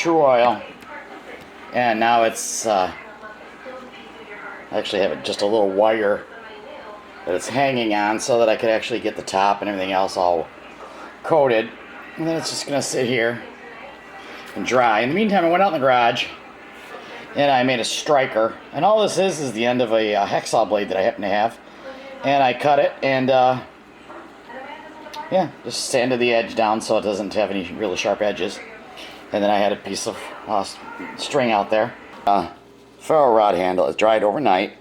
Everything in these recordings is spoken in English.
true oil, and now it's I actually have it just a little wire that it's hanging on so that I could actually get the top and everything else all coated. And then it's just gonna sit here and dry. In the meantime, I went out in the garage and I made a striker, and all this is the end of a hacksaw blade that I happen to have, and I cut it and yeah, just sanded the edge down so it doesn't have any really sharp edges. And then I had a piece of string out there. Ferro rod handle is dried overnight.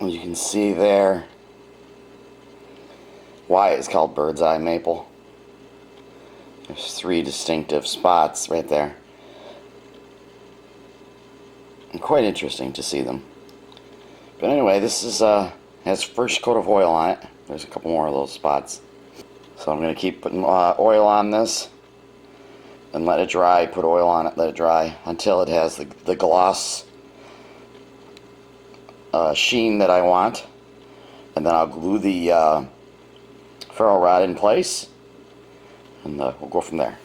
And you can see there why it's called bird's eye maple. There's 3 distinctive spots right there. And quite interesting to see them. But anyway, this is has first coat of oil on it. There's a couple more of those spots. So I'm going to keep putting oil on this and let it dry, put oil on it, let it dry until it has the gloss sheen that I want. And then I'll glue the ferro rod in place, and we'll go from there.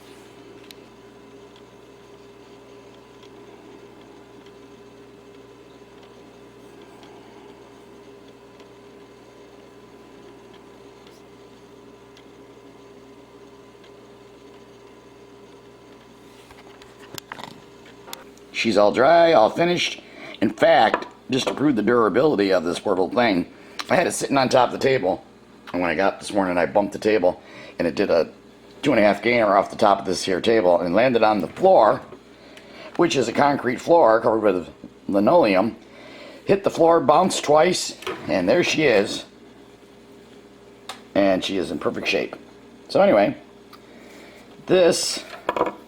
She's all dry, all finished. In fact, just to prove the durability of this poor little thing, I had it sitting on top of the table, and when I got up this morning I bumped the table and it did a 2.5 gainer off the top of this here table and landed on the floor, which is a concrete floor covered with linoleum. Hit the floor, bounced twice, and there she is, and she is in perfect shape. So anyway, this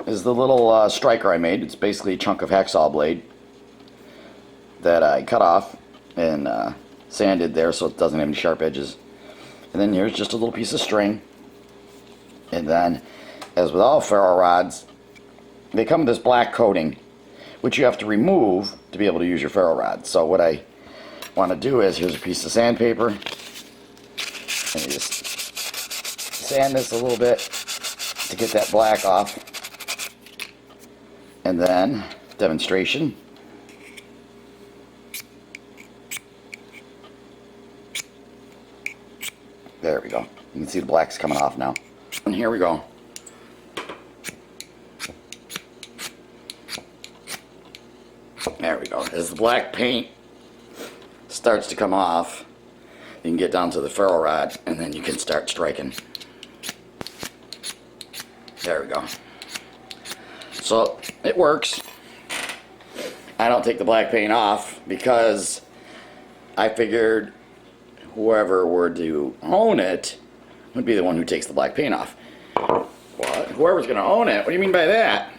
is the little striker I made. It's basically a chunk of hacksaw blade that I cut off and sanded there so it doesn't have any sharp edges. And then here's just a little piece of string. And then, as with all ferro rods, they come with this black coating, which you have to remove to be able to use your ferro rod. So what I want to do is, here's a piece of sandpaper, and you just sand this a little bit to get that black off. And then, demonstration. There we go. You can see the black's coming off now. And here we go. There we go. As the black paint starts to come off, you can get down to the ferro rod, and then you can start striking. There we go. So it works. I don't take the black paint off because I figured whoever were to own it would be the one who takes the black paint off. What? Whoever's going to own it? What do you mean by that?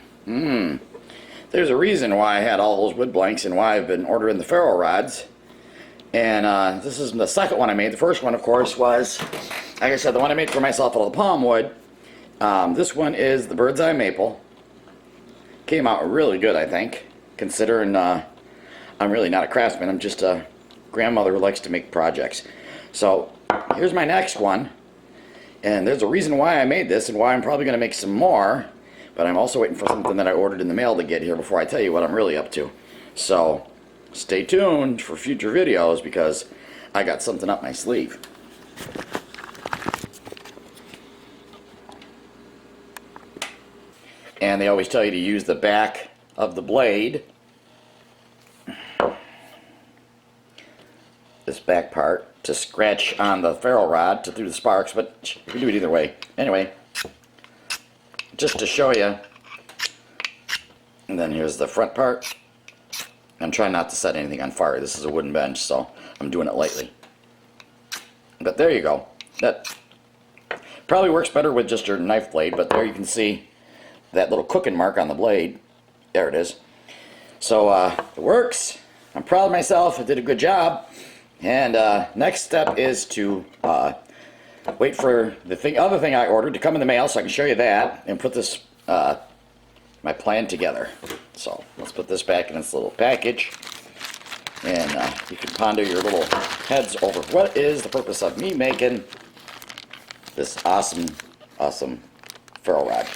There's a reason why I had all those wood blanks and why I've been ordering the ferro rods. And this is the second one I made. The first one, of course, was, like I said, the one I made for myself out of the palm wood. This one is the bird's eye maple. Came out really good, I think, considering I'm really not a craftsman. I'm just a grandmother who likes to make projects. So here's my next one, and there's a reason why I made this and why I'm probably going to make some more, but I'm also waiting for something that I ordered in the mail to get here before I tell you what I'm really up to. So stay tuned for future videos because I got something up my sleeve. And they always tell you to use the back of the blade, this back part, to scratch on the ferro rod to through the sparks, but you can do it either way. Anyway, just to show you, and then here's the front part. I'm trying not to set anything on fire. This is a wooden bench, so I'm doing it lightly. But there you go. That probably works better with just your knife blade, but there you can see that little cooking mark on the blade. There it is. So it works. I'm proud of myself. I did a good job. And next step is to wait for the other thing I ordered to come in the mail so I can show you that and put this my plan together. So let's put this back in this little package, and you can ponder your little heads over what is the purpose of me making this awesome ferro rod.